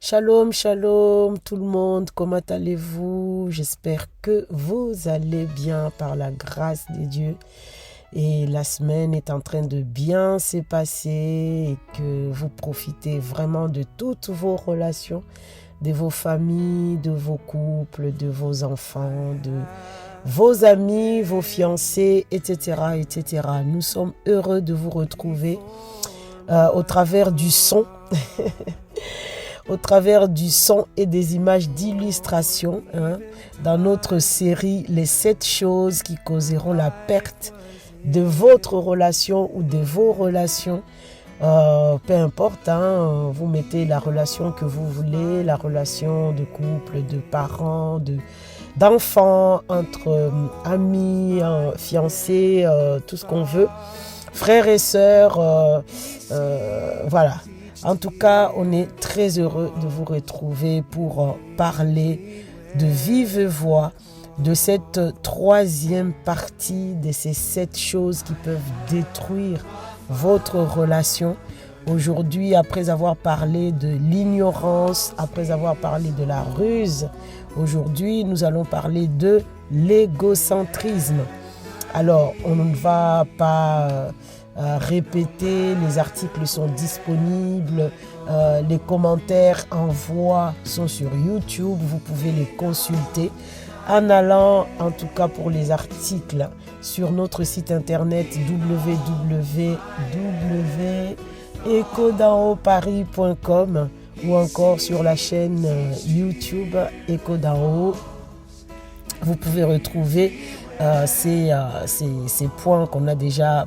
Shalom, shalom tout le monde, comment allez-vous? J'espère que vous allez bien par la grâce de Dieu et la semaine est en train de bien se passer et que vous profitez vraiment de toutes vos relations, de vos familles, de vos couples, de vos enfants, de vos amis, vos fiancés, etc., etc. Nous sommes heureux de vous retrouver au travers du son. Au travers du son et des images d'illustration, dans notre série Les 7 choses qui causeront la perte de votre relation ou de vos relations. Peu importe, vous mettez la relation que vous voulez, la relation de couple, de parents, d'enfants, entre amis, fiancés, tout ce qu'on veut, frères et sœurs, voilà. En tout cas, on est très heureux de vous retrouver pour parler de vive voix de cette troisième partie de ces 7 choses qui peuvent détruire votre relation. Aujourd'hui, après avoir parlé de l'ignorance, après avoir parlé de la ruse, aujourd'hui, nous allons parler de l'égocentrisme. Alors, on ne va pas répéter, les articles sont disponibles, les commentaires en voix sont sur YouTube, vous pouvez les consulter en allant, en tout cas pour les articles, sur notre site internet www.ecodanhautparis.com ou encore sur la chaîne YouTube Écho d'en haut. Vous pouvez retrouver ces points qu'on a déjà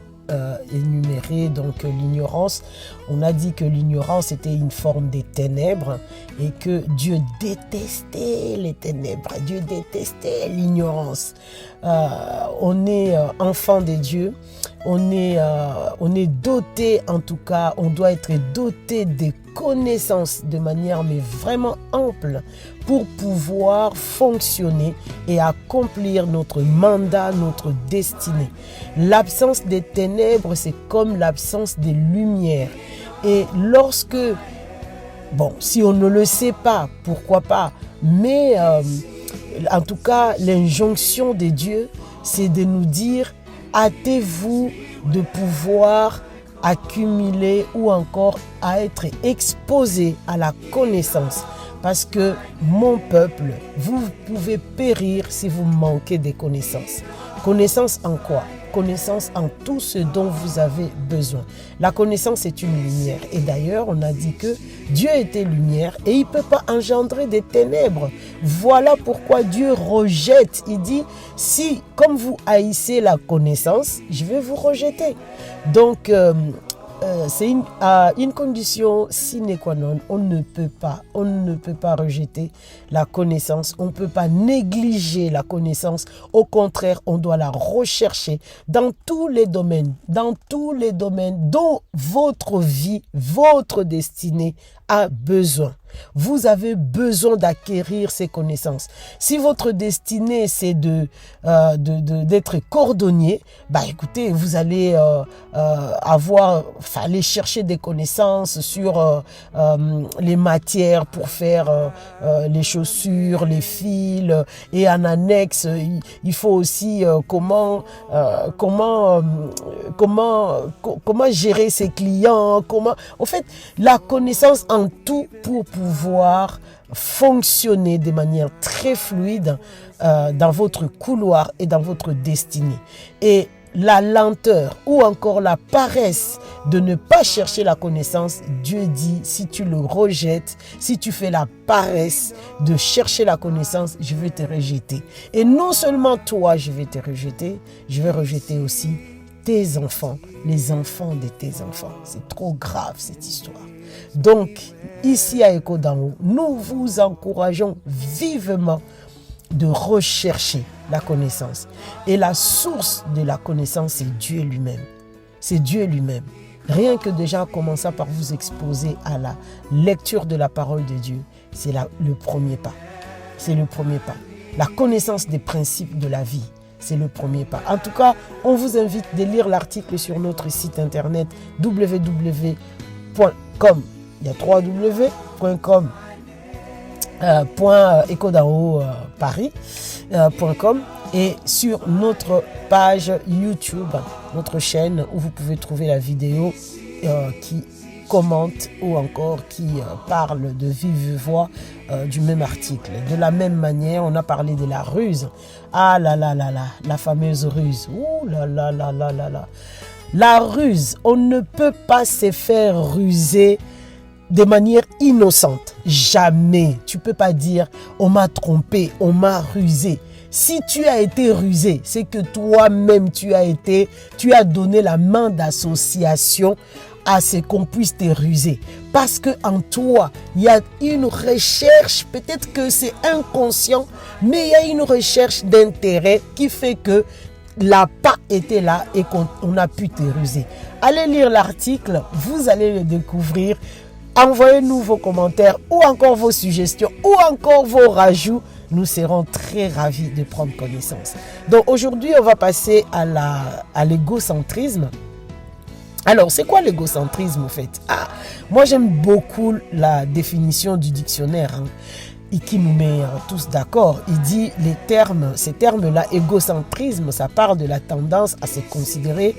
énumérés. Donc l'ignorance, on a dit que l'ignorance était une forme des ténèbres et que Dieu détestait les ténèbres, Dieu détestait l'ignorance. On est enfant de Dieu, on est doté, en tout cas, on doit être doté des connaissances de manière mais vraiment ample pour pouvoir fonctionner et accomplir notre mandat, notre destinée. L'absence des ténèbres, c'est comme l'absence des lumières. Et lorsque, bon, si on ne le sait pas, pourquoi pas, mais en tout cas, l'injonction de Dieu, c'est de nous dire, hâtez-vous de pouvoir accumuler ou encore à être exposé à la connaissance. Parce que mon peuple, vous pouvez périr si vous manquez de connaissances. Connaissance en quoi? Connaissance en tout ce dont vous avez besoin. La connaissance est une lumière. Et d'ailleurs, on a dit que Dieu était lumière et il ne peut pas engendrer des ténèbres. Voilà pourquoi Dieu rejette. Il dit, si, comme vous haïssez la connaissance, je vais vous rejeter. Donc, c'est une condition sine qua non. On ne peut pas rejeter la connaissance. On ne peut pas négliger la connaissance. Au contraire, on doit la rechercher dans tous les domaines dont votre vie, votre destinée a besoin. Vous avez besoin d'acquérir ces connaissances. Si votre destinée, c'est d'être cordonnier, écoutez, vous allez aller chercher des connaissances sur les matières pour faire les chaussures, les fils, et en annexe, il faut aussi comment gérer ses clients, en fait, la connaissance en tout pour pouvoir fonctionner de manière très fluide dans votre couloir et dans votre destinée. Et la lenteur ou encore la paresse de ne pas chercher la connaissance, Dieu dit, si tu le rejettes, si tu fais la paresse de chercher la connaissance, je vais te rejeter. Et non seulement toi, je vais te rejeter, je vais rejeter aussi tes enfants, les enfants de tes enfants. C'est trop grave cette histoire. Donc, ici à Écho d'en haut, nous vous encourageons vivement de rechercher la connaissance. Et la source de la connaissance, c'est Dieu lui-même. C'est Dieu lui-même. Rien que déjà commencer par vous exposer à la lecture de la parole de Dieu, c'est le premier pas. C'est le premier pas. La connaissance des principes de la vie, c'est le premier pas. En tout cas, on vous invite de lire l'article sur notre site internet www.com. Il y a www.com .ecodarao-paris.com et sur notre page YouTube, notre chaîne où vous pouvez trouver la vidéo qui commente ou encore qui parle de vive voix du même article. De la même manière, on a parlé de la ruse. Ah là là là là, la fameuse ruse. Ouh là là là là là là. La ruse, on ne peut pas se faire ruser de manière innocente. Jamais. Tu peux pas dire on m'a trompé, on m'a rusé. Si tu as été rusé, c'est que toi-même tu as donné la main d'association à ce qu'on puisse te ruser. Parce que en toi, il y a une recherche, peut-être que c'est inconscient, mais il y a une recherche d'intérêt qui fait que la pas été là et qu'on a pu te ruser. Allez lire l'article, vous allez le découvrir. Envoyez-nous vos commentaires ou encore vos suggestions ou encore vos rajouts. Nous serons très ravis de prendre connaissance. Donc aujourd'hui, on va passer à l'égocentrisme. Alors, c'est quoi l'égocentrisme en fait? Moi j'aime beaucoup la définition du dictionnaire et qui nous met tous d'accord. Il dit ces termes-là, égocentrisme, ça parle de la tendance à se considérer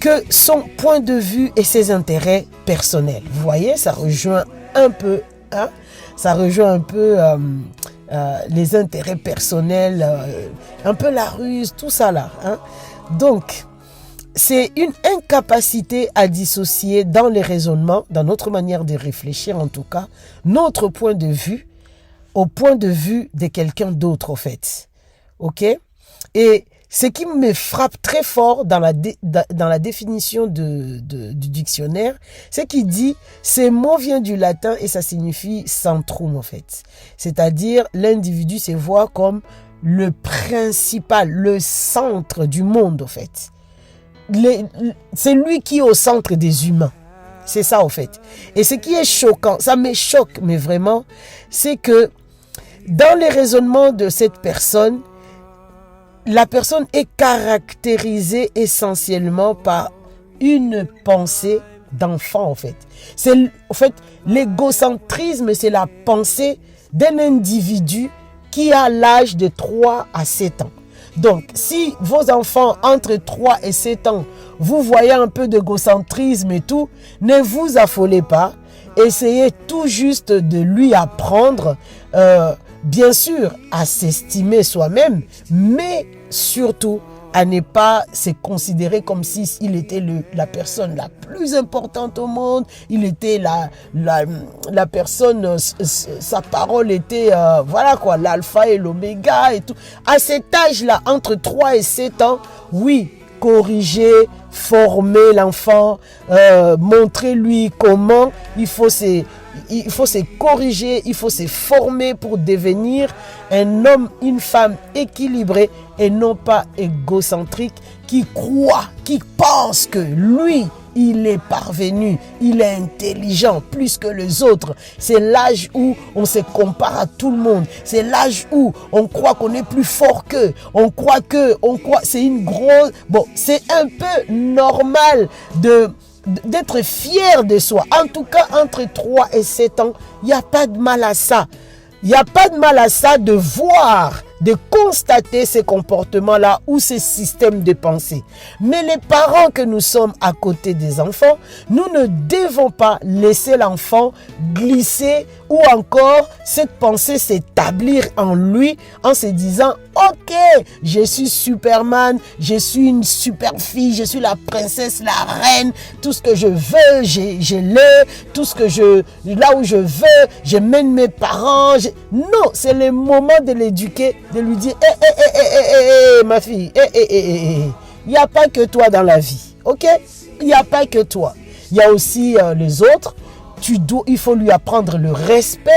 que son point de vue et ses intérêts personnels. Vous voyez, ça rejoint un peu, les intérêts personnels, un peu la ruse, tout ça là. Donc, c'est une incapacité à dissocier dans les raisonnements, dans notre manière de réfléchir en tout cas, notre point de vue au point de vue de quelqu'un d'autre en fait. Ok? Et ce qui me frappe très fort dans la définition du dictionnaire, c'est qu'il dit, ce mot vient du latin et ça signifie centrum en fait. C'est-à-dire l'individu se voit comme le principal, le centre du monde en fait. C'est lui qui est au centre des humains. C'est ça en fait. Et ce qui est choquant, ça me choque, mais vraiment, c'est que dans les raisonnements de cette personne, la personne est caractérisée essentiellement par une pensée d'enfant en fait. L'égocentrisme, c'est la pensée d'un individu qui a l'âge de 3 à 7 ans. Donc, si vos enfants entre 3 et 7 ans, vous voyez un peu d'égocentrisme et tout, ne vous affolez pas. Essayez tout juste de lui apprendre, bien sûr, à s'estimer soi-même, mais surtout à ne pas se considérer comme s'il était la personne la plus importante au monde, il était la personne, sa parole était, voilà quoi, l'alpha et l'oméga et tout. À cet âge-là, entre 3 et 7 ans, oui, corriger, former l'enfant, montrer-lui comment il faut se corriger, il faut se former pour devenir un homme, une femme équilibrée et non pas égocentrique qui croit, qui pense que lui, il est parvenu, il est intelligent plus que les autres. C'est l'âge où on se compare à tout le monde. C'est l'âge où on croit qu'on est plus fort qu'eux. C'est une grosse... Bon, c'est un peu normal d'être fier de soi. En tout cas, entre 3 et 7 ans, il n'y a pas de mal à ça. Il n'y a pas de mal à ça de voir, de constater ces comportements-là ou ces systèmes de pensée. Mais les parents que nous sommes à côté des enfants, nous ne devons pas laisser l'enfant glisser ou encore cette pensée s'établir en lui en se disant « Ok, je suis Superman, je suis une super fille, je suis la princesse, la reine, tout ce que je veux, je l'ai, tout ce que là où je veux, je mène mes parents. » Non, c'est le moment de l'éduquer, de lui dire ma fille, il n'y a pas que toi dans la vie, ok? Il n'y a pas que toi. Il y a aussi les autres. Il faut lui apprendre le respect.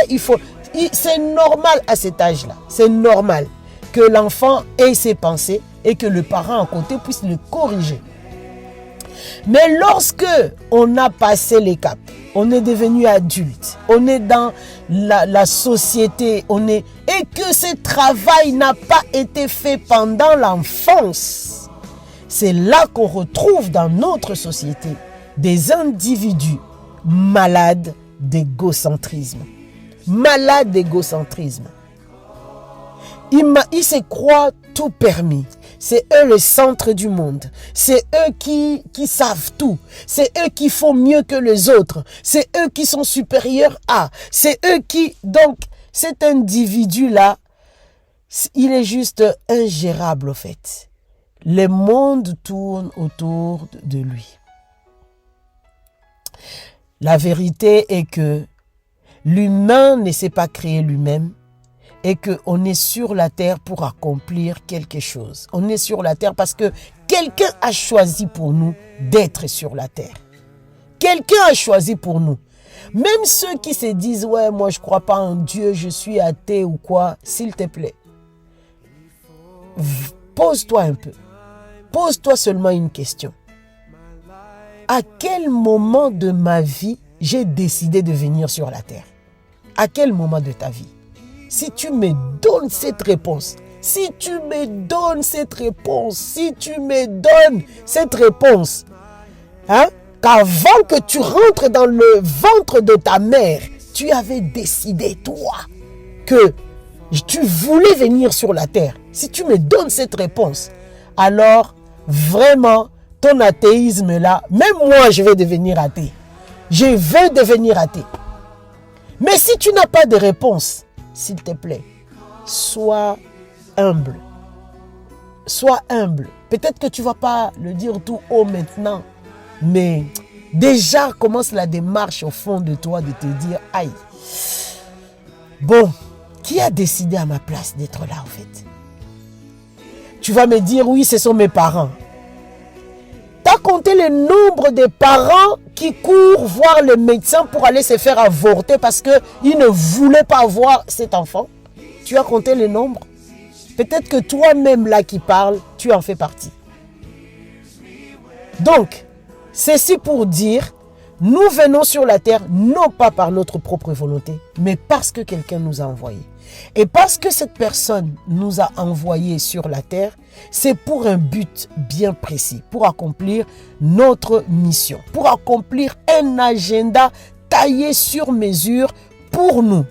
C'est normal à cet âge-là. C'est normal que l'enfant ait ses pensées et que le parent à côté puisse le corriger. Mais lorsque on a passé les caps, on est devenu adulte, on est dans la société, et que ce travail n'a pas été fait pendant l'enfance, c'est là qu'on retrouve dans notre société des individus malades d'égocentrisme. malade d'égocentrisme. Ils se croient tout permis. C'est eux le centre du monde. C'est eux qui savent tout. C'est eux qui font mieux que les autres. C'est eux qui sont supérieurs à. C'est eux qui... Donc, cet individu-là, il est juste ingérable, au fait. Le monde tourne autour de lui. La vérité est que l'humain ne s'est pas créé lui-même et qu'on est sur la terre pour accomplir quelque chose. On est sur la terre parce que quelqu'un a choisi pour nous d'être sur la terre. Quelqu'un a choisi pour nous. Même ceux qui se disent « Ouais, moi je ne crois pas en Dieu, je suis athée ou quoi », s'il te plaît, pose-toi un peu. Pose-toi seulement une question. À quel moment de ma vie j'ai décidé de venir sur la terre? À quel moment de ta vie? Si tu me donnes cette réponse, si tu me donnes cette réponse, hein, qu'avant que tu rentres dans le ventre de ta mère, tu avais décidé, toi, que tu voulais venir sur la terre. Si tu me donnes cette réponse, alors vraiment, ton athéisme là, même moi je vais devenir athée. Je vais devenir athée. Mais si tu n'as pas de réponse, s'il te plaît, sois humble. Sois humble. Peut-être que tu ne vas pas le dire tout haut maintenant, mais déjà commence la démarche au fond de toi de te dire, aïe, bon, qui a décidé à ma place d'être là en fait? Tu vas me dire, oui, ce sont mes parents. Tu as compté le nombre de parents qui courent voir le médecin pour aller se faire avorter parce qu'ils ne voulaient pas avoir cet enfant? Tu as compté le nombre? Peut-être que toi-même là qui parles, tu en fais partie. Donc, ceci pour dire, nous venons sur la terre non pas par notre propre volonté, mais parce que quelqu'un nous a envoyés. Et parce que cette personne nous a envoyés sur la terre, c'est pour un but bien précis, pour accomplir notre mission, pour accomplir un agenda taillé sur mesure pour nous.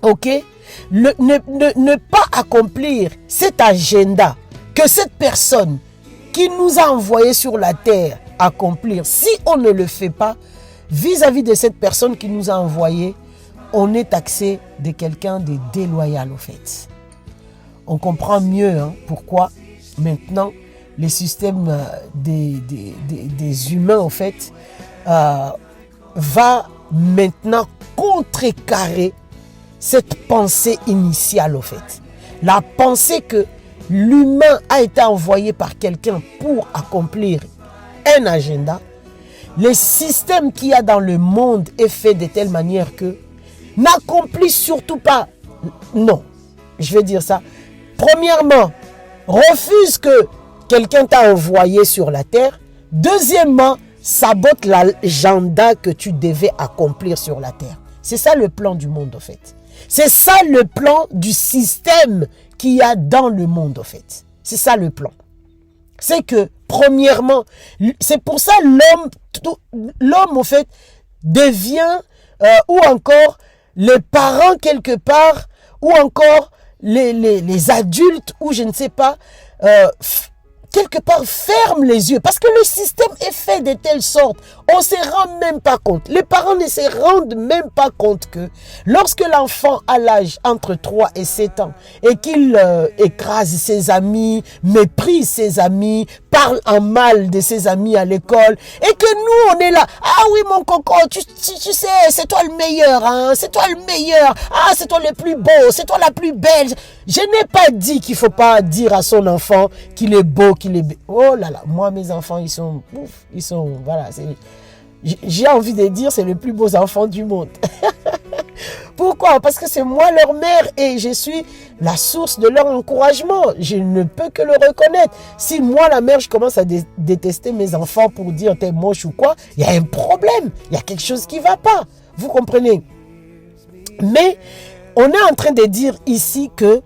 Ok? Ne pas accomplir cet agenda que cette personne qui nous a envoyés sur la terre accomplir, si on ne le fait pas, vis-à-vis de cette personne qui nous a envoyés, on est taxé de quelqu'un de déloyal au fait. On comprend mieux pourquoi maintenant les systèmes des humains au fait va maintenant contrecarrer cette pensée initiale au fait. La pensée que l'humain a été envoyé par quelqu'un pour accomplir un agenda. Le système qu'il y a dans le monde est fait de telle manière que n'accomplit surtout pas, non, je vais dire ça. Premièrement, refuse que quelqu'un t'a envoyé sur la terre. Deuxièmement, sabote l'agenda que tu devais accomplir sur la terre. C'est ça le plan du monde, en fait. C'est ça le plan du système qu'il y a dans le monde, en fait. C'est ça le plan. C'est que, premièrement, c'est pour ça l'homme, en fait, devient, ou encore les parents quelque part, ou encore les adultes, ou je ne sais pas, quelque part ferment les yeux. Parce que le système est fait de telle sorte, on ne se rend même pas compte. Les parents ne se rendent même pas compte que lorsque l'enfant a l'âge entre 3 et 7 ans et qu'il écrase ses amis, méprise ses amis, parle en mal de ses amis à l'école et que nous on est là, ah oui mon coco, tu sais, c'est toi le meilleur, hein, c'est toi le meilleur, ah c'est toi le plus beau, c'est toi la plus belle. Je n'ai pas dit qu'il ne faut pas dire à son enfant qu'il est beau, qu'il est... Oh là là, moi mes enfants ils sont... voilà, j'ai envie de dire c'est les plus beaux enfants du monde. Pourquoi? Parce que c'est moi leur mère et je suis la source de leur encouragement. Je ne peux que le reconnaître. Si moi la mère je commence à détester mes enfants pour dire t'es moche ou quoi, il y a un problème, il y a quelque chose qui ne va pas. Vous comprenez? Mais on est en train de dire ici que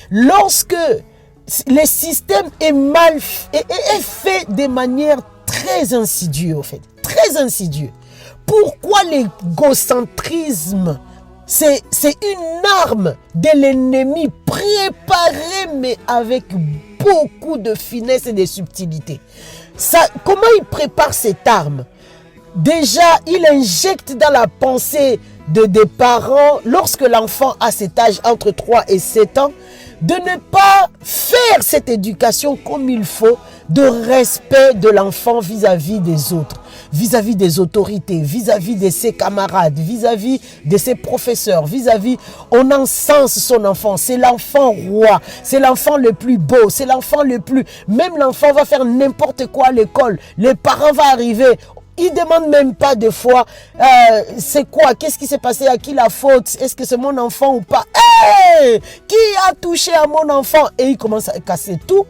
lorsque le système est fait de manière très insidieuse, en fait, très insidieux, pourquoi l'égocentrisme, c'est une arme de l'ennemi préparée, mais avec beaucoup de finesse et de subtilité. Comment il prépare cette arme? Déjà, il injecte dans la pensée des parents, lorsque l'enfant a cet âge entre 3 et 7 ans, de ne pas faire cette éducation comme il faut, de respect de l'enfant vis-à-vis des autres, vis-à-vis des autorités, vis-à-vis de ses camarades, vis-à-vis de ses professeurs, on encense son enfant, c'est l'enfant roi, c'est l'enfant le plus beau, c'est l'enfant le plus... Même l'enfant va faire n'importe quoi à l'école, les parents vont arriver... Il ne demande même pas des fois, c'est quoi, qu'est-ce qui s'est passé, à qui la faute, est-ce que c'est mon enfant ou pas? Hey, qui a touché à mon enfant? Et il commence à casser tout.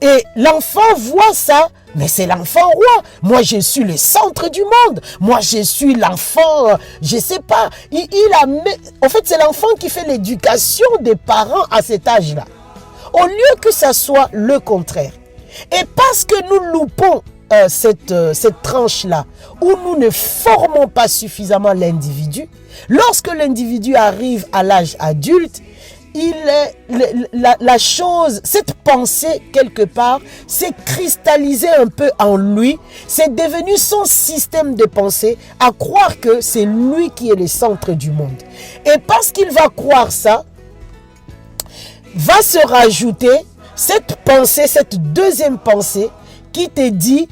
Et l'enfant voit ça, mais c'est l'enfant roi. Moi, je suis le centre du monde. Moi, je suis l'enfant, je ne sais pas. En fait, c'est l'enfant qui fait l'éducation des parents à cet âge-là. Au lieu que ça soit le contraire. Et parce que nous loupons cette tranche-là, où nous ne formons pas suffisamment l'individu, lorsque l'individu arrive à l'âge adulte, la chose, cette pensée quelque part, s'est cristallisée un peu en lui, c'est devenu son système de pensée, à croire que c'est lui qui est le centre du monde. Et parce qu'il va croire ça, va se rajouter cette pensée, cette deuxième pensée qui te dit: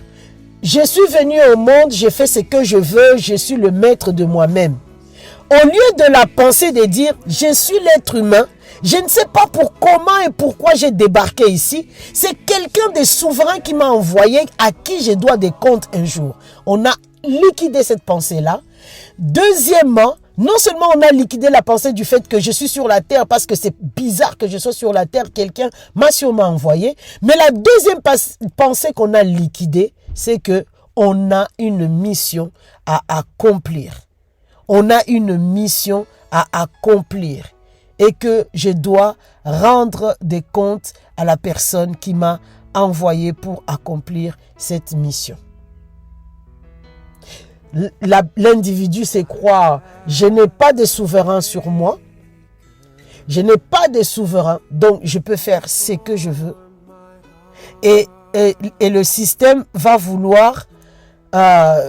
je suis venu au monde, je fais ce que je veux, je suis le maître de moi-même. Au lieu de la pensée de dire: je suis l'être humain, je ne sais pas comment et pourquoi j'ai débarqué ici, c'est quelqu'un de souverain qui m'a envoyé, à qui je dois des comptes un jour. On a liquidé cette pensée-là. Deuxièmement, non seulement on a liquidé la pensée du fait que je suis sur la terre parce que c'est bizarre que je sois sur la terre, quelqu'un m'a sûrement envoyé, mais la deuxième pensée qu'on a liquidée, c'est que on a une mission à accomplir. On a une mission à accomplir et que je dois rendre des comptes à la personne qui m'a envoyé pour accomplir cette mission. L'individu sait croire: je n'ai pas de souverain sur moi, je n'ai pas de souverain, donc je peux faire ce que je veux. Et le système va vouloir, va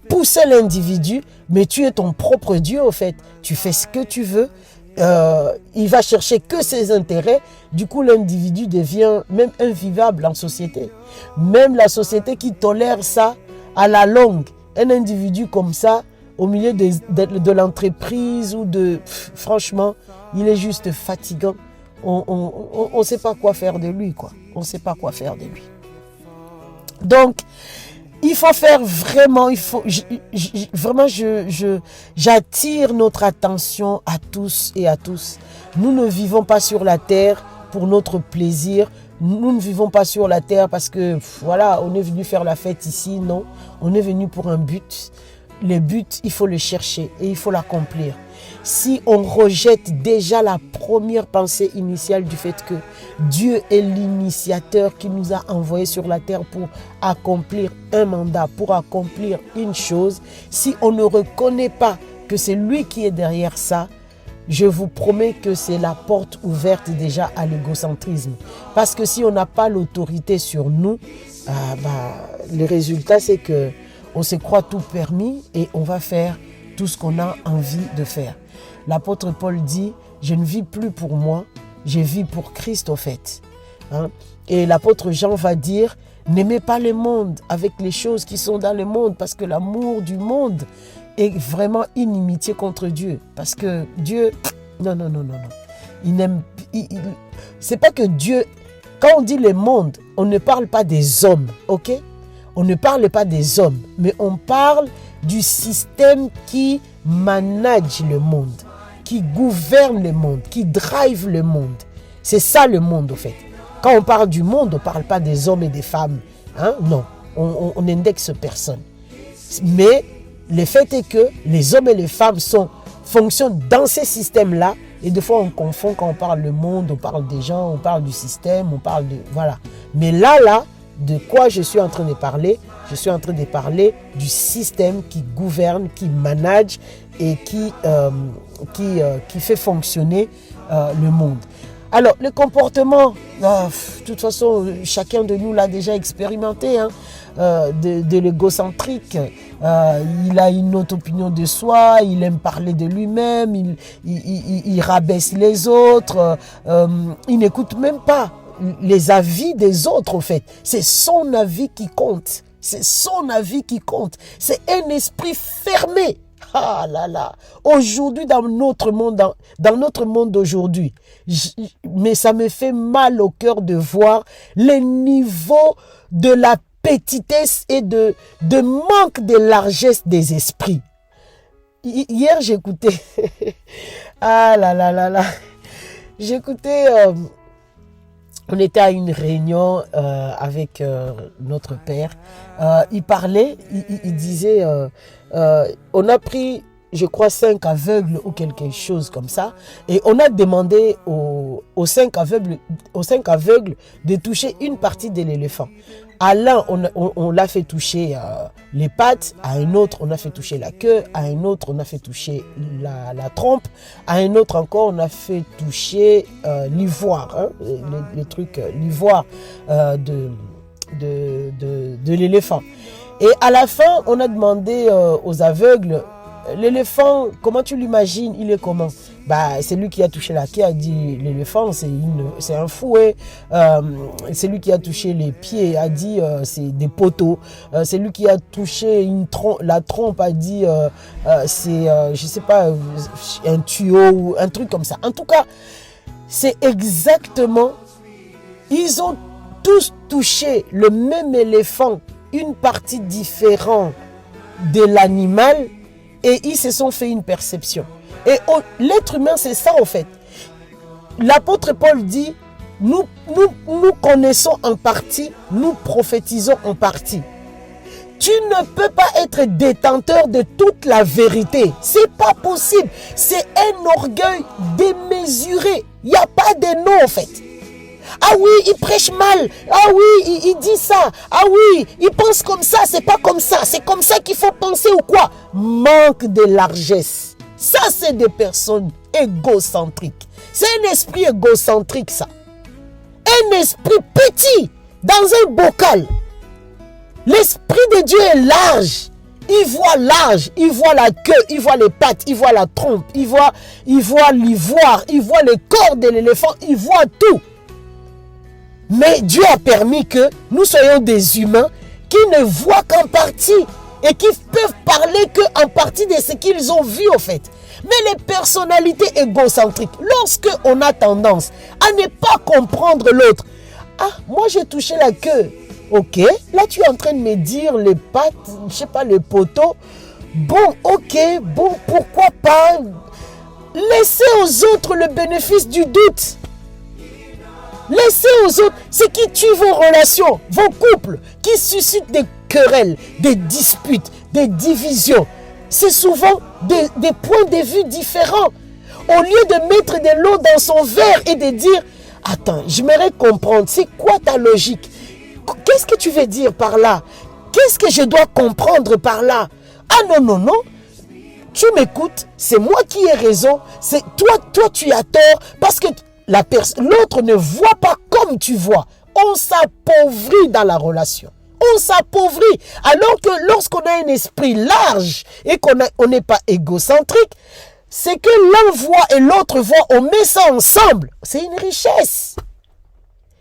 pousser l'individu, mais tu es ton propre Dieu au fait, tu fais ce que tu veux, il va chercher que ses intérêts, du coup l'individu devient même invivable en société. Même la société qui tolère ça, à la longue, un individu comme ça, au milieu de l'entreprise ou franchement, il est juste fatigant. On ne sait pas quoi faire de lui, quoi. On ne sait pas quoi faire de lui. Donc, il faut faire vraiment, j'attire notre attention à tous et à tous. Nous ne vivons pas sur la terre pour notre plaisir. Nous ne vivons pas sur la terre parce que, voilà, on est venu faire la fête ici. Non, on est venu pour un but. Le but, il faut le chercher et il faut l'accomplir. Si on rejette déjà la première pensée initiale du fait que Dieu est l'initiateur qui nous a envoyés sur la terre pour accomplir un mandat, pour accomplir une chose, si on ne reconnaît pas que c'est lui qui est derrière ça, je vous promets que c'est la porte ouverte déjà à l'égocentrisme. Parce que si on n'a pas l'autorité sur nous, le résultat c'est que on se croit tout permis et on va faire tout ce qu'on a envie de faire. L'apôtre Paul dit: je ne vis plus pour moi, je vis pour Christ au fait. Et l'apôtre Jean va dire: n'aimez pas le monde avec les choses qui sont dans le monde, parce que l'amour du monde est vraiment inimitié contre Dieu. Parce que Dieu, non. Il n'aime, c'est pas que Dieu, quand on dit le monde, on ne parle pas des hommes, ok? On ne parle pas des hommes, mais on parle du système qui manage le monde, qui gouverne le monde, qui drive le monde. C'est ça le monde, au fait. Quand on parle du monde, on ne parle pas des hommes et des femmes. Non, on n'indexe personne. Mais le fait est que les hommes et les femmes fonctionnent dans ces systèmes-là. Et des fois, on confond quand on parle du monde, on parle des gens, on parle du système, on parle de... Voilà. Mais là, de quoi je suis en train de parler, Je suis en train de parler du système qui gouverne, qui manage et qui fait fonctionner le monde. Alors, le comportement, de toute façon, chacun de nous l'a déjà expérimenté, hein, de l'égocentrique. Il a une autre opinion de soi, il aime parler de lui-même, il rabaisse les autres, il n'écoute même pas les avis des autres, en fait. C'est son avis qui compte. C'est son avis qui compte. C'est un esprit fermé. Ah là là, aujourd'hui dans notre monde d'aujourd'hui, mais ça me fait mal au cœur de voir les niveaux de la petitesse et de manque de largesse des esprits. Hier j'écoutais, ah là là là là, j'écoutais, on était à une réunion avec notre père, il parlait, il disait... on a pris, je crois, 5 aveugles ou quelque chose comme ça. Et on a demandé aux 5 aveugles de toucher une partie de l'éléphant. À l'un, on l'a fait toucher les pattes. À un autre, on a fait toucher la queue. À un autre, on a fait toucher la trompe. À un autre encore, on a fait toucher l'ivoire. Hein, l'ivoire de l'éléphant. Et à la fin, on a demandé aux aveugles, l'éléphant, comment tu l'imagines, il est comment? Bah, c'est lui qui a touché la queue, a dit l'éléphant, c'est un fouet. C'est lui qui a touché les pieds, a dit c'est des poteaux. C'est lui qui a touché la trompe, a dit c'est, je sais pas, un tuyau ou un truc comme ça. En tout cas, c'est exactement, ils ont tous touché le même éléphant, une partie différente de l'animal, et ils se sont fait une perception. Et l'être humain, c'est ça en fait. L'apôtre Paul dit, nous connaissons en partie, nous prophétisons en partie. Tu ne peux pas être détenteur de toute la vérité. C'est pas possible. C'est un orgueil démesuré. Il n'y a pas de nom en fait. Ah oui, il prêche mal. Ah oui, il dit ça. Ah oui, il pense comme ça. C'est pas comme ça. C'est comme ça qu'il faut penser ou quoi? Manque de largesse. Ça, c'est des personnes égocentriques. C'est un esprit égocentrique, ça. Un esprit petit dans un bocal. L'esprit de Dieu est large. Il voit large, il voit la queue, il voit les pattes, il voit la trompe, il voit l'ivoire, il voit le corps de l'éléphant, il voit tout. Mais Dieu a permis que nous soyons des humains qui ne voient qu'en partie et qui peuvent parler qu'en partie de ce qu'ils ont vu en fait. Mais les personnalités égocentriques, lorsque on a tendance à ne pas comprendre l'autre, ah, moi j'ai touché la queue. Ok, là tu es en train de me dire les pattes, je sais pas, les poteaux. Bon, ok, bon, pourquoi pas laisser aux autres le bénéfice du doute. Laissez aux autres ce qui tue vos relations, vos couples, qui suscitent des querelles, des disputes, des divisions. C'est souvent des points de vue différents. Au lieu de mettre de l'eau dans son verre et de dire « Attends, j'aimerais comprendre, c'est quoi ta logique? Qu'est-ce que tu veux dire par là? Qu'est-ce que je dois comprendre par là? Ah non, non, non. Tu m'écoutes, c'est moi qui ai raison. C'est toi tu as tort parce que l'autre ne voit pas comme tu vois. On s'appauvrit dans la relation. On s'appauvrit. Alors que lorsqu'on a un esprit large et qu'on n'est pas égocentrique, c'est que l'un voit et l'autre voit, on met ça ensemble. C'est une richesse.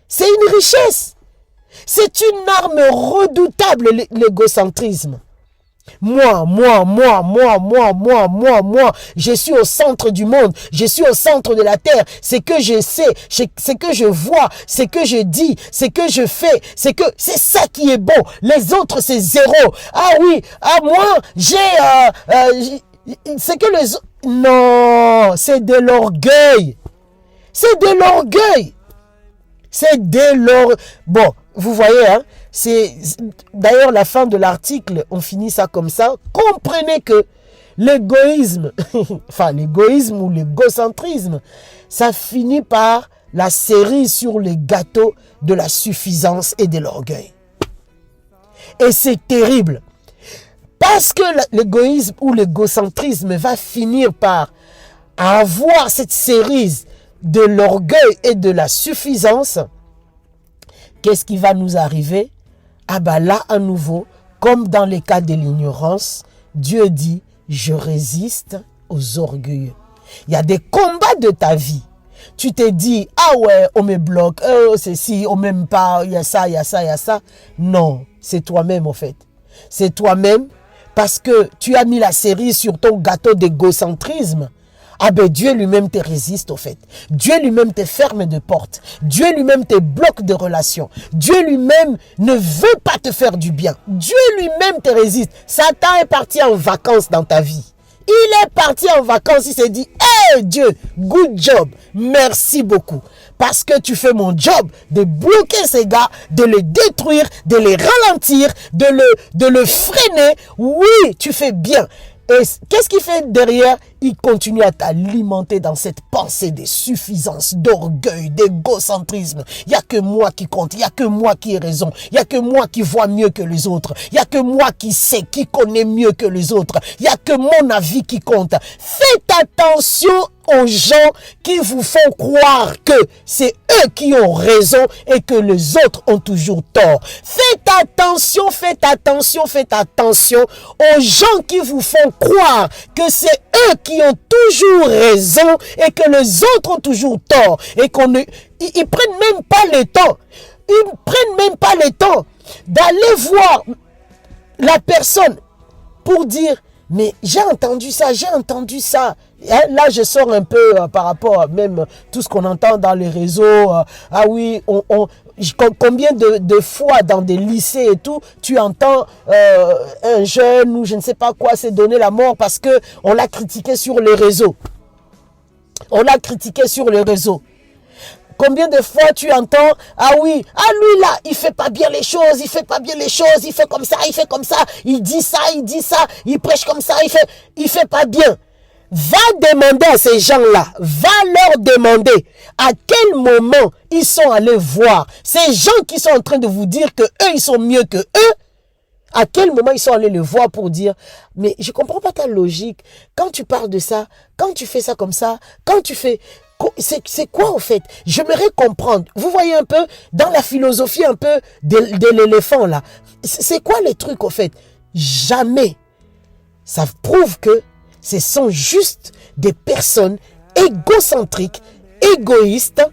C'est une richesse. C'est une arme redoutable, l'égocentrisme. Moi, je suis au centre du monde, je suis au centre de la terre, ce que je sais, ce que je vois, ce que je dis, ce que je fais, c'est ça qui est bon, les autres c'est zéro. Ah oui, moi, c'est que les autres, non, c'est de l'orgueil, c'est de l'orgueil, c'est de l'orgueil, bon. Vous voyez, hein, c'est d'ailleurs la fin de l'article, on finit ça comme ça. Comprenez que l'égoïsme, enfin l'égoïsme ou l'égocentrisme, ça finit par la cerise sur les gâteaux de la suffisance et de l'orgueil. Et c'est terrible. Parce que l'égoïsme ou l'égocentrisme va finir par avoir cette série de l'orgueil et de la suffisance. Qu'est-ce qui va nous arriver? Ah bah là, à nouveau, comme dans les cas de l'ignorance, Dieu dit, je résiste aux orgueilleux. Il y a des combats de ta vie. Tu t'es dit, ah ouais, on me bloque, ceci, on m'aime pas, il y a ça, il y a ça, il y a ça. Non, c'est toi-même en fait. C'est toi-même parce que tu as mis la cerise sur ton gâteau d'égocentrisme. Ah ben Dieu lui-même te résiste au fait. Dieu lui-même te ferme de portes. Dieu lui-même te bloque de relations. Dieu lui-même ne veut pas te faire du bien. Dieu lui-même te résiste. Satan est parti en vacances dans ta vie. Il est parti en vacances, il s'est dit, hey Dieu, good job, merci beaucoup. Parce que tu fais mon job de bloquer ces gars, de les détruire, de les ralentir, de le freiner. Oui, tu fais bien. Et qu'est-ce qu'il fait derrière? Il continue à t'alimenter dans cette pensée de suffisance, d'orgueil, d'égocentrisme. Il n'y a que moi qui compte, il n'y a que moi qui ai raison, il n'y a que moi qui vois mieux que les autres, il n'y a que moi qui sais, qui connais mieux que les autres, il n'y a que mon avis qui compte. Faites attention aux gens qui vous font croire que c'est eux qui ont raison et que les autres ont toujours tort. Faites attention, faites attention, faites attention aux gens qui vous font croire que c'est eux qui ont toujours raison et que les autres ont toujours tort et ils prennent même pas le temps. Ils prennent même pas le temps d'aller voir la personne pour dire mais j'ai entendu ça, j'ai entendu ça. Là, je sors un peu par rapport à même tout ce qu'on entend dans les réseaux. Ah oui, combien de fois dans des lycées et tout, tu entends un jeune ou je ne sais pas quoi s'est donné la mort parce que on l'a critiqué sur les réseaux. On l'a critiqué sur les réseaux. Combien de fois tu entends, ah oui, ah lui là, il fait pas bien les choses, il fait pas bien les choses, il fait comme ça, il dit ça, il prêche comme ça, il fait pas bien. Va demander à ces gens-là, va leur demander à quel moment ils sont allés voir ces gens qui sont en train de vous dire que eux, ils sont mieux que eux. À quel moment ils sont allés le voir pour dire, mais je comprends pas ta logique. Quand tu parles de ça, quand tu fais ça comme ça, quand tu fais... C'est quoi en fait? J'aimerais comprendre. Vous voyez un peu dans la philosophie un peu de l'éléphant là. C'est quoi les trucs en fait? Jamais. Ça prouve que ce sont juste des personnes égocentriques, égoïstes,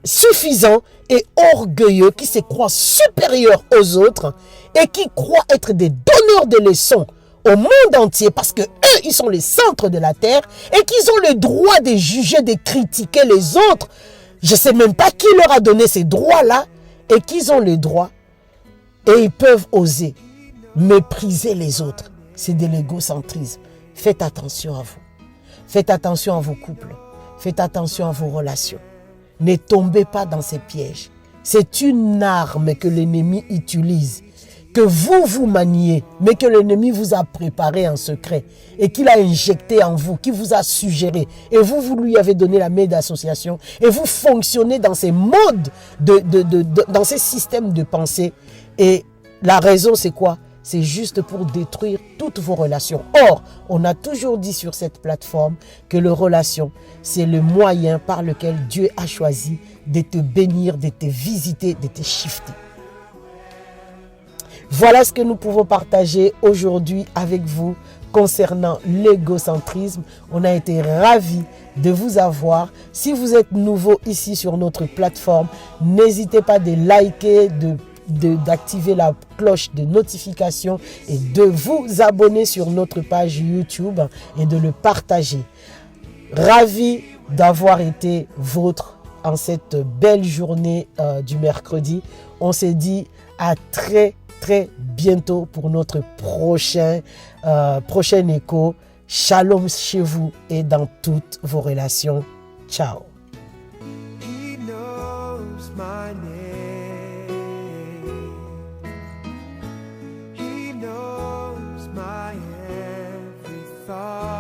suffisants et orgueilleux qui se croient supérieurs aux autres et qui croient être des donneurs de leçons au monde entier parce que eux, ils sont les centres de la terre et qu'ils ont le droit de juger, de critiquer les autres. Je ne sais même pas qui leur a donné ces droits-là et qu'ils ont le droit et ils peuvent oser mépriser les autres. C'est de l'égocentrisme. Faites attention à vous. Faites attention à vos couples. Faites attention à vos relations. Ne tombez pas dans ces pièges. C'est une arme que l'ennemi utilise, que vous maniez, mais que l'ennemi vous a préparé en secret et qu'il a injecté en vous, qui vous a suggéré. Et vous lui avez donné la main d'association et vous fonctionnez dans ces modes, dans ces systèmes de pensée. Et la raison, c'est quoi? C'est juste pour détruire toutes vos relations. Or, on a toujours dit sur cette plateforme que les relations, c'est le moyen par lequel Dieu a choisi de te bénir, de te visiter, de te shifter. Voilà ce que nous pouvons partager aujourd'hui avec vous concernant l'égocentrisme. On a été ravis de vous avoir. Si vous êtes nouveau ici sur notre plateforme, n'hésitez pas de liker, d'activer la cloche de notification et de vous abonner sur notre page YouTube et de le partager. Ravi d'avoir été vôtre en cette belle journée du mercredi. On s'est dit à très bientôt pour notre prochain écho. Shalom chez vous et dans toutes vos relations. Ciao. He knows my name. He knows my every thought.